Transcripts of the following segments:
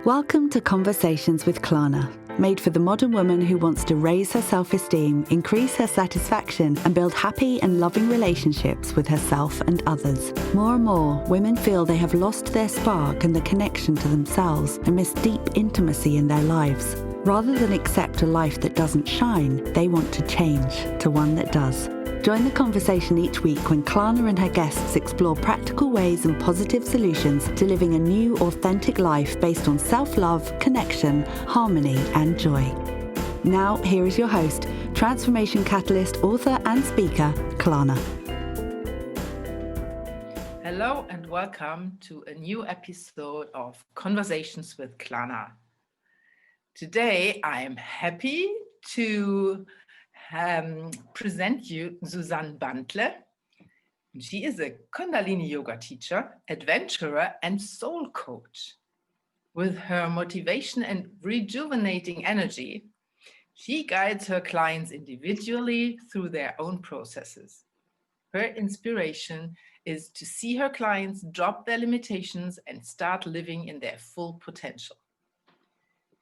Welcome to Conversations with Klana, made for the modern woman who wants to raise her self-esteem, increase her satisfaction, and build happy and loving relationships with herself and others. More and more, women feel they have lost their spark and the connection to themselves and miss deep intimacy in their lives. Rather than accept a life that doesn't shine, they want to change to one that does. Join the conversation each week when Klana and her guests explore practical ways and positive solutions to living a new, authentic life based on self-love, connection, harmony, and joy. Now, here is your host, transformation catalyst, author, and speaker, Klana. Hello and welcome to a new episode of Conversations with Klana. Today, I am happy to present you Susann Bantle. She is a Kundalini yoga teacher, adventurer, and soul coach. With her motivation and rejuvenating energy, she guides her clients individually through their own processes. Her inspiration is to see her clients drop their limitations and start living in their full potential.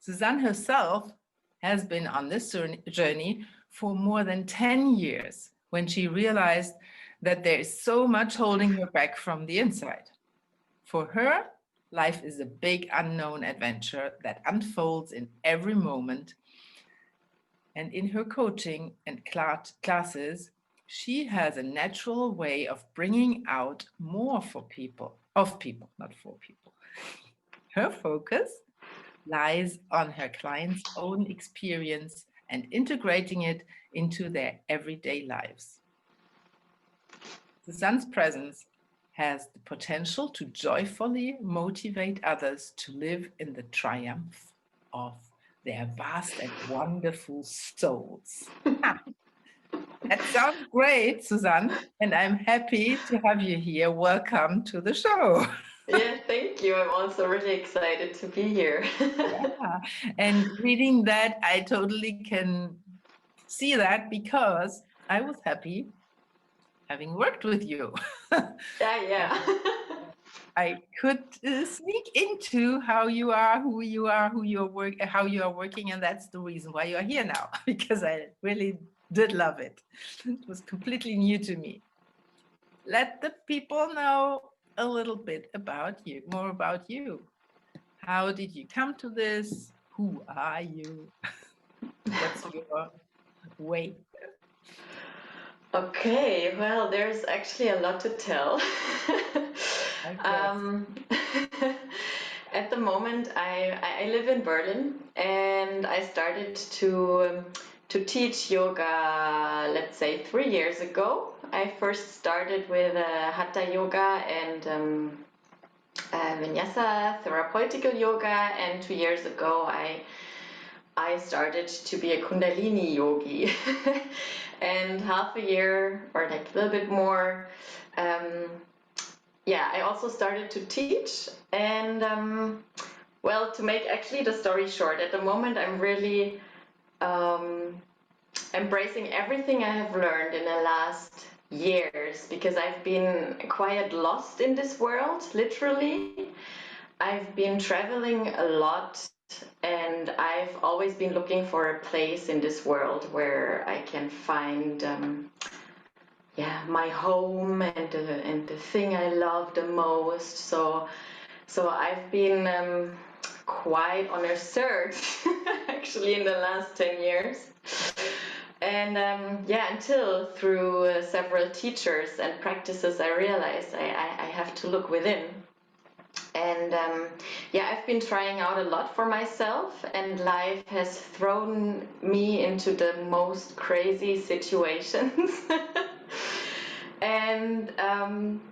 Susann herself has been on this journey for more than 10 years when she realized that there is so much holding her back from the inside. For her, life is a big unknown adventure that unfolds in every moment. And in her coaching and classes, she has a natural way of bringing out more not for people. Her focus lies on her clients' own experience and integrating it into their everyday lives. Susann's presence has the potential to joyfully motivate others to live in the triumph of their vast and wonderful souls. That sounds great, Susann, and I'm happy to have you here. Welcome to the show. Yeah, thank you. I'm also really excited to be here. Yeah. And reading that, I totally can see that because I was happy having worked with you. Yeah. I could sneak into how you are working, and that's the reason why you are here now, because I really did love it. It was completely new to me. Let the people know a little bit more about you. How did you come to this? Who are you? What's your way? Okay, well, there's actually a lot to tell. At the moment, I live in Berlin, and I started to teach yoga, let's say 3 years ago. I first started with Hatha yoga and Vinyasa therapeutical yoga, and 2 years ago I started to be a Kundalini yogi. And half a year or like a little bit more, I also started to teach. And well, to make actually the story short, at the moment I'm really embracing everything I have learned in the last years, because I've been quite lost in this world, literally. I've been traveling a lot, and I've always been looking for a place in this world where I can find my home and the thing I love the most. So I've been quite on a search actually in the last 10 years. And until through several teachers and practices, I realized I have to look within. And I've been trying out a lot for myself, and life has thrown me into the most crazy situations. And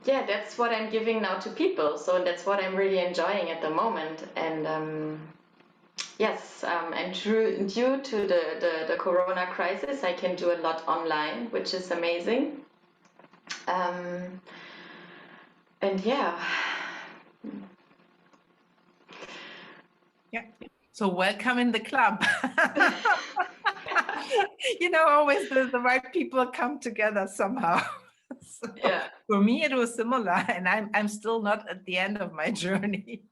that's what I'm giving now to people. So that's what I'm really enjoying at the moment. And and due to the Corona crisis, I can do a lot online, which is amazing. So welcome in the club. Always the right people come together somehow. For me, it was similar, and I'm still not at the end of my journey.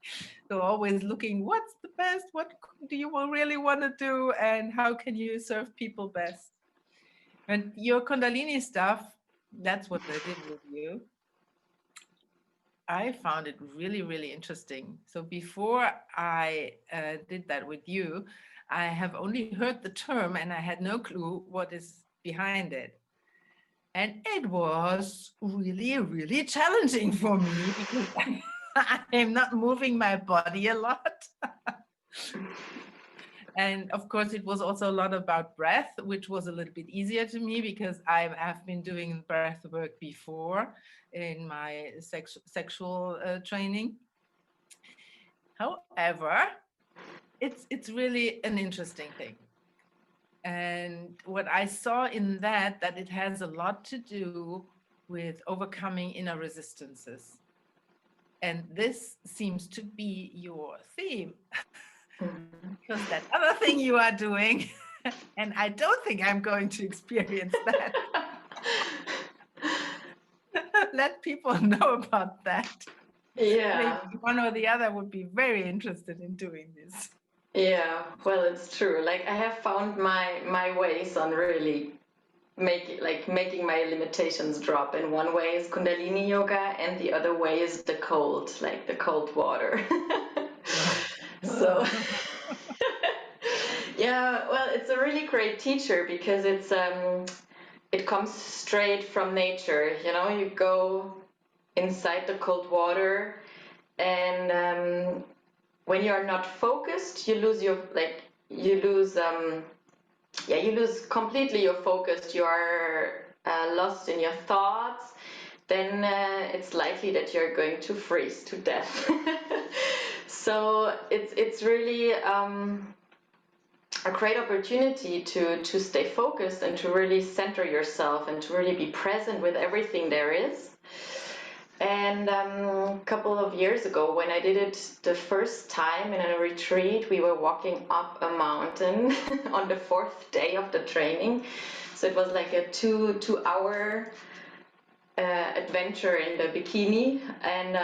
So always looking, what's the best? What do you really want to do, and how can you serve people best? And your Kundalini stuff, that's what I did with you. I found it really, really interesting. So before I did that with you, I have only heard the term and I had no clue what is behind it. And it was really, really challenging for me because I am not moving my body a lot. And of course, it was also a lot about breath, which was a little bit easier to me because I have been doing breath work before in my sexual training. However, it's really an interesting thing. And what I saw in that it has a lot to do with overcoming inner resistances. And this seems to be your theme. Because that other thing you are doing, and I don't think I'm going to experience that. Let people know about that. Yeah. Maybe one or the other would be very interested in doing this. Yeah, well, it's true. Like I have found my ways on really making my limitations drop. And one way is Kundalini yoga, and the other way is the cold, like the cold water. So yeah, well, it's a really great teacher because it comes straight from nature. You know, you go inside the cold water, and when you are not focused, you lose you lose completely your focus. You are lost in your thoughts. Then it's likely that you're going to freeze to death. So it's really a great opportunity to stay focused and to really center yourself and to really be present with everything there is. And a couple of years ago, when I did it the first time in a retreat, we were walking up a mountain on the fourth day of the training. So it was like a two-hour adventure in the Bikini, and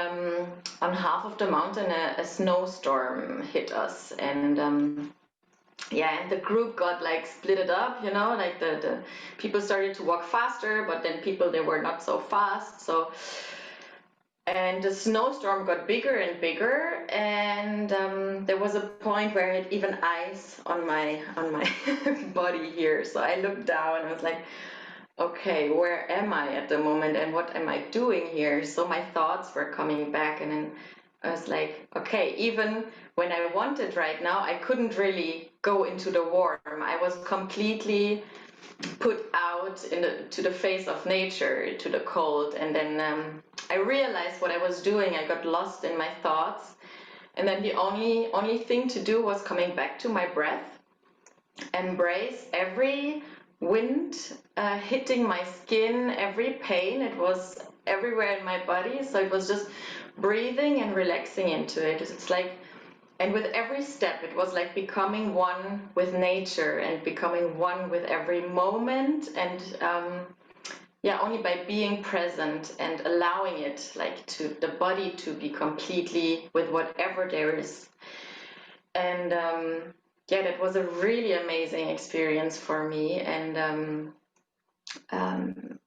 on half of the mountain a snowstorm hit us, and yeah, and the group got like splitted up, you know, like the people started to walk faster, but then people, they were not so fast. So, and the snowstorm got bigger and bigger, and there was a point where I had even ice on my body here. So I looked down and I was like, okay, where am I at the moment and what am I doing here? So my thoughts were coming back, and then I was like, okay, even when I wanted right now, I couldn't really go into the warm. I was completely put out to the face of nature, to the cold. And then I realized what I was doing. I got lost in my thoughts. And then the only thing to do was coming back to my breath, embrace every wind hitting my skin, every pain. It was everywhere in my body. So it was just breathing and relaxing into it. It's like, and with every step, it was like becoming one with nature and becoming one with every moment. And yeah, only by being present and allowing it, like to the body to be completely with whatever there is. And yeah, that was a really amazing experience for me. And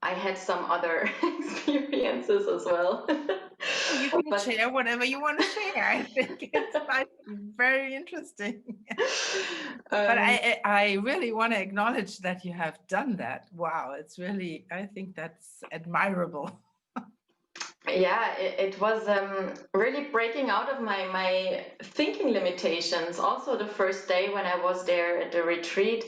I had some other experiences as well. You can share whatever you want to share. I think it might be very interesting. But I really want to acknowledge that you have done that. Wow, it's really, I think that's admirable. Yeah, it was really breaking out of my thinking limitations. Also, the first day when I was there at the retreat,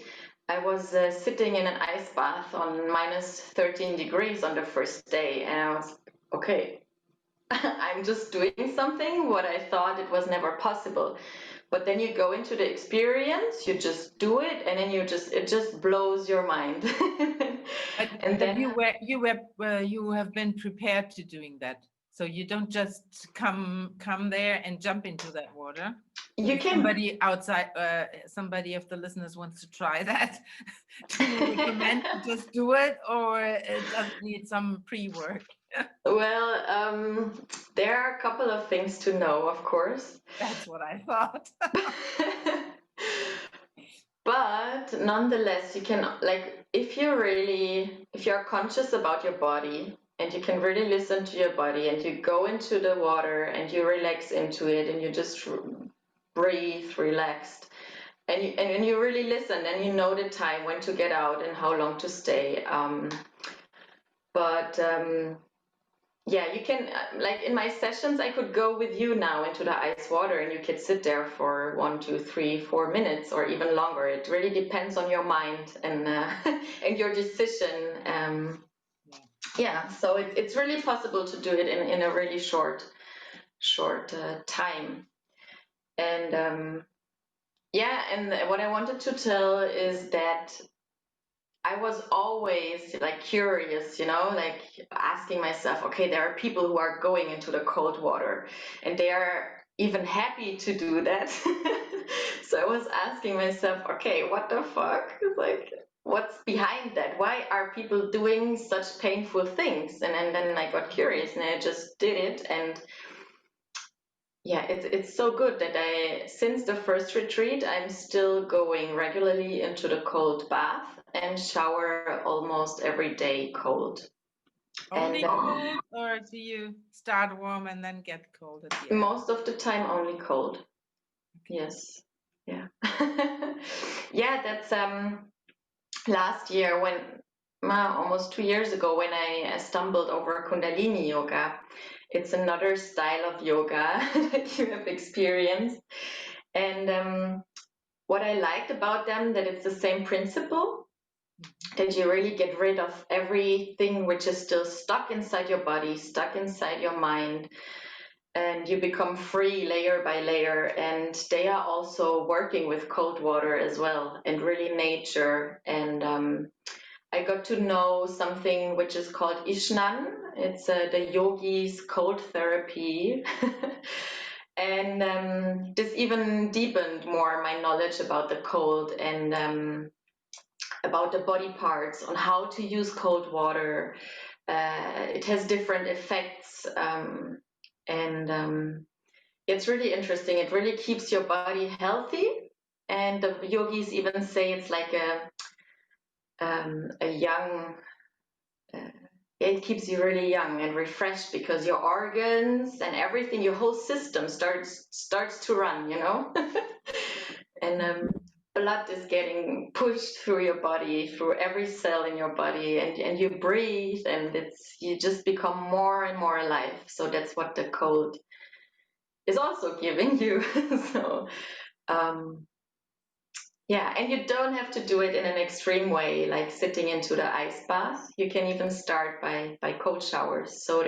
I was sitting in an ice bath on minus 13 degrees on the first day, and I was, okay, I'm just doing something what I thought it was never possible. But then you go into the experience, you just do it, and then it just blows your mind. And then you have been prepared to doing that. So you don't just come there and jump into that water. you If can. somebody of the listeners wants to try that, do you recommend to just do it, or it does need some pre-work? Well, there are a couple of things to know, of course. That's what I thought. But nonetheless, you can, like, if you're conscious about your body and you can really listen to your body and you go into the water and you relax into it and you just breathe relaxed and you really listen and you know the time when to get out and how long to stay. But yeah, you can, like in my sessions, I could go with you now into the ice water and you could sit there for 1, 2, 3, 4 minutes or even longer. It really depends on your mind and and your decision. Yeah, so it's really possible to do it in a really short time. And yeah, and what I wanted to tell is that I was always like curious, like asking myself, okay, there are people who are going into the cold water and they are even happy to do that. So I was asking myself, okay, what the fuck? Like, what's behind that? Why are people doing such painful things? And then I got curious and I just did it. And yeah, it's so good that since the first retreat, I'm still going regularly into the cold bath and shower almost every day cold. Only And cold, or do you start warm and then get cold at the end? most of the time only cold. Yes. Yeah. Yeah, that's last year when almost 2 years ago when I stumbled over Kundalini yoga. It's another style of yoga that you have experienced. And what I liked about them, that it's the same principle, that you really get rid of everything which is still stuck inside your body, stuck inside your mind, and you become free layer by layer. And they are also working with cold water as well, and really nature. And I got to know something which is called Ishnan. It's the yogis' cold therapy. And this even deepened more my knowledge about the cold and about the body parts, on how to use cold water. It has different effects, and it's really interesting. It really keeps your body healthy. And the yogis even say it's like a young, it keeps you really young and refreshed, because your organs and everything, your whole system starts to run, and blood is getting pushed through your body, through every cell in your body, and you breathe, and you just become more and more alive. So that's what the cold is also giving you. So yeah, and you don't have to do it in an extreme way, like sitting into the ice bath. You can even start by cold showers. So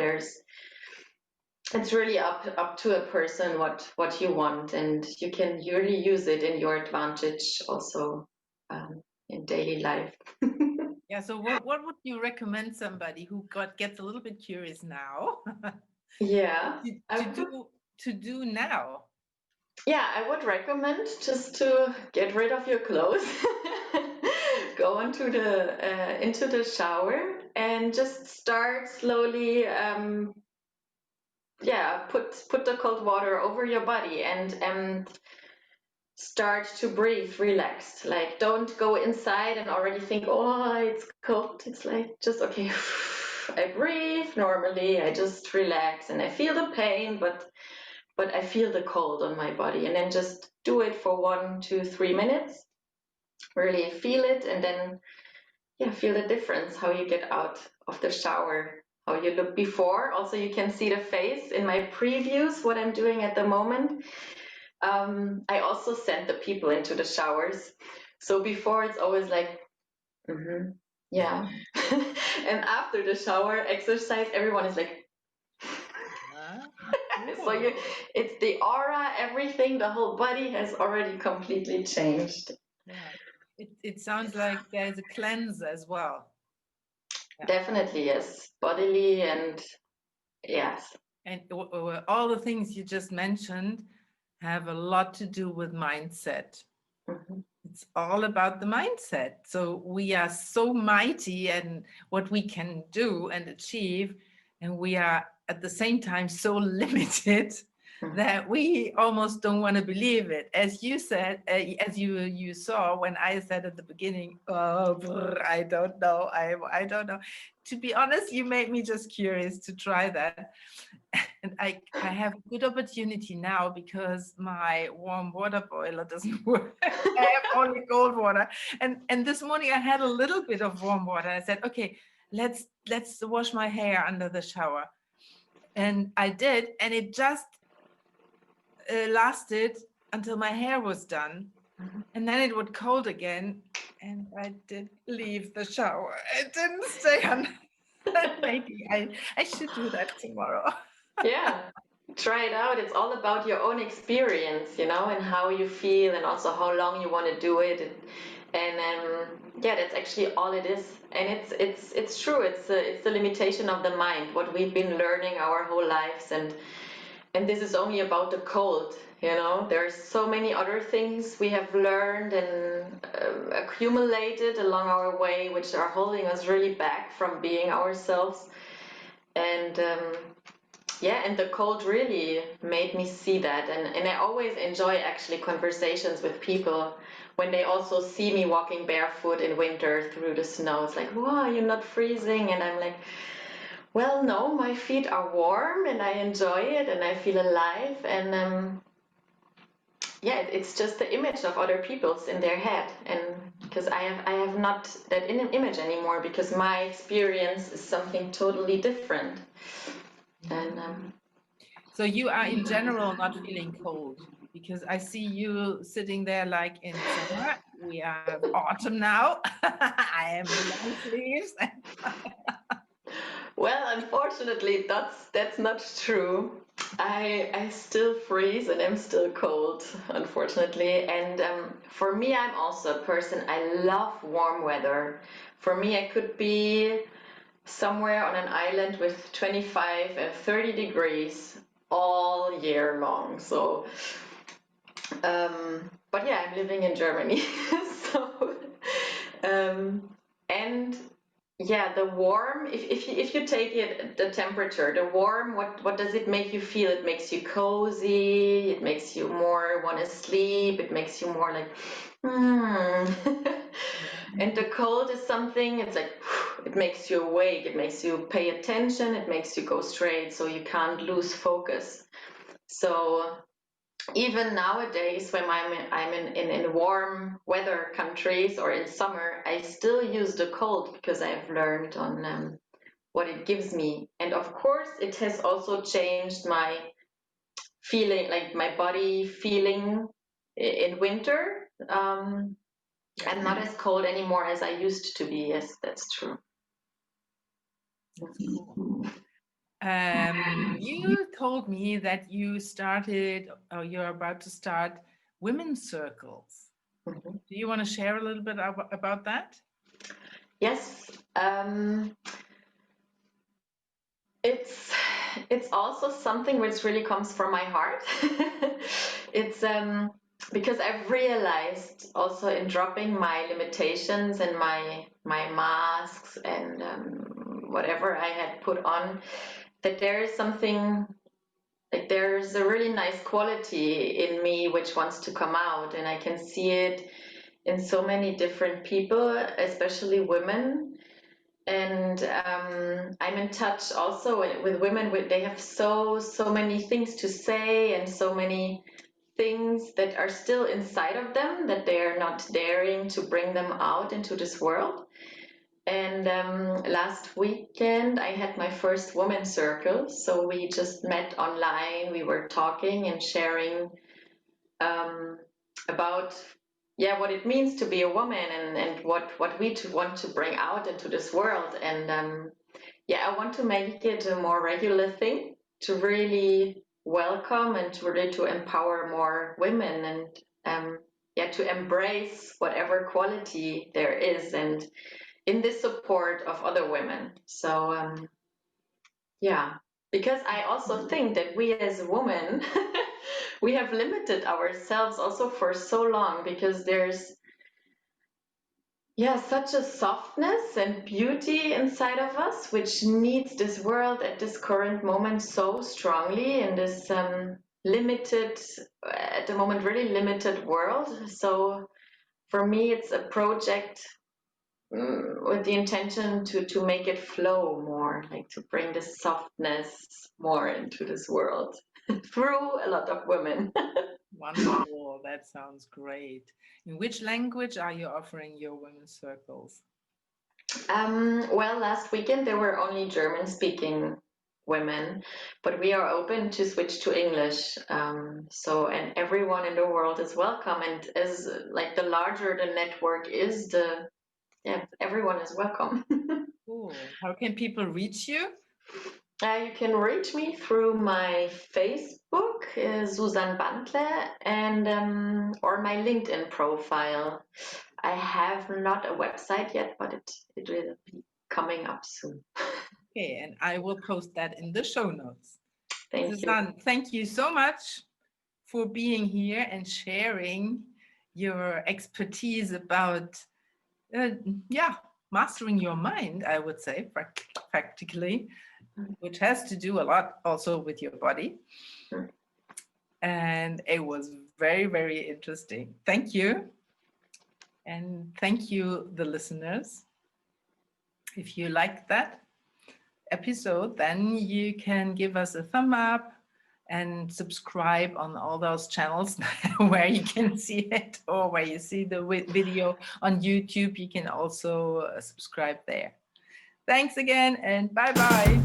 it's really up to a person what you want, and you can really use it in your advantage also in daily life. Yeah, so what would you recommend somebody who gets a little bit curious now Yeah, to do now? Yeah, I would recommend just to get rid of your clothes, go into the shower, and just start slowly. Yeah, put the cold water over your body and start to breathe relaxed. Like, don't go inside and already think, oh, it's cold. It's like, just okay. I breathe normally. I just relax and I feel the pain, but I feel the cold on my body. And then just do it for 1, 2, 3 minutes. Really feel it, and then feel the difference, how you get out of the shower, how you look before. Also, you can see the face in my previews, what I'm doing at the moment. I also send the people into the showers. So before, it's always like, yeah. And after the shower exercise, everyone is like, so it's the aura, everything, the whole body has already completely changed. Yeah, it sounds like there's a cleanse as well. Yeah. Definitely, yes. Bodily and yes. And all the things you just mentioned have a lot to do with mindset. It's all about the mindset. So we are so mighty and what we can do and achieve. and we are at the same time so limited that we almost don't want to believe it. As you said, as you saw when I said at the beginning, oh, I don't know, I don't know. To be honest, you made me just curious to try that. And I have a good opportunity now because my warm water boiler doesn't work. I have only cold water. And this morning I had a little bit of warm water. I said, okay, let's wash my hair under the shower. And I did, and it just lasted until my hair was done. And then it would cold again, and I did leave the shower. It didn't stay on. Maybe I should do that tomorrow. Yeah, try it out. It's all about your own experience, you know, and how you feel, and also how long you want to do it. And yeah, that's actually all it is. And it's true. It's the limitation of the mind, what we've been learning our whole lives, and this is only about the cold. You know, there's so many other things we have learned and accumulated along our way, which are holding us really back from being ourselves. And yeah, and the cold really made me see that. And I always enjoy actually conversations with people when they also see me walking barefoot in winter through the snow. It's like, wow, you're not freezing. And I'm like, well, no, my feet are warm and I enjoy it and I feel alive. And yeah, it's just the image of other people's in their head. And because I have not that image anymore, because my experience is something totally different. And so you are in general not feeling cold, because I see you sitting there like in summer. We are autumn now. I am in long sleeves. well, unfortunately, that's not true. I still freeze and I'm still cold, unfortunately. And for me, I'm also a person, I love warm weather. For me, I could be somewhere on an island with 25 and 30 degrees all year long. So, but yeah, I'm living in Germany. So, and yeah, the warm, if you take it, the temperature, the warm, what does it make you feel? It makes you cozy, it makes you more want to sleep, it makes you more like, And the cold is something, it's like, it makes you awake, it makes you pay attention, it makes you go straight, so you can't lose focus. So even nowadays, when I'm in warm weather countries or in summer, I still use the cold because I've learned on what it gives me. And of course, it has also changed my feeling, like my body feeling in winter. I'm not as cold anymore as I used to be. Yes, that's true. That's cool. You told me that you started, or you're about to start, women's circles. Mm-hmm. Do you want to share a little bit about that? Yes. It's also something which really comes from my heart. It's because I've realized also in dropping my limitations and my masks and whatever I had put on, that there is something, like there's a really nice quality in me which wants to come out, and I can see it in so many different people, especially women. And I'm in touch also with women. They have so many things to say, and so many things that are still inside of them that they are not daring to bring them out into this world. And last weekend I had my first woman circle. So we just met online. We were talking and sharing about what it means to be a woman, and what we want to bring out into this world. And I want to make it a more regular thing, to really welcome and to really to empower more women, and to embrace whatever quality there is, and in this support of other women. So because I also think that we as women we have limited ourselves also for so long, because there's Yeah, such a softness and beauty inside of us, which needs this world at this current moment so strongly in this limited, at the moment, really limited world. So for me, it's a project with the intention to make it flow more, like to bring this softness more into this world through a lot of women. Wonderful. That sounds great. In which language are you offering your women's circles? Well, last weekend there were only German speaking women, but we are open to switch to English. And everyone in the world is welcome. And as like the larger the network is, everyone is welcome. Cool. How can people reach you? You can reach me through my Facebook, Susann Bantle, and or my LinkedIn profile. I have not a website yet, but it will be coming up soon. Okay, and I will post that in the show notes. Thank you. Susann, thank you so much for being here and sharing your expertise about, mastering your mind, I would say, practically, which has to do a lot also with your body. And it was very, very interesting. Thank you. And thank you, the listeners. If you liked that episode, then you can give us a thumb up and subscribe on all those channels where you can see it, or where you see the video on YouTube. You can also subscribe there. Thanks again, and bye-bye.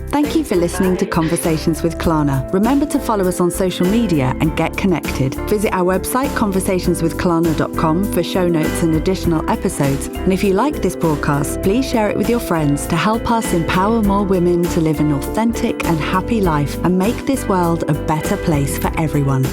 Thank you for listening to Conversations with Klana. Remember to follow us on social media and get connected. Visit our website, conversationswithklana.com, for show notes and additional episodes. And if you like this broadcast, please share it with your friends to help us empower more women to live an authentic and happy life and make this world a better place for everyone.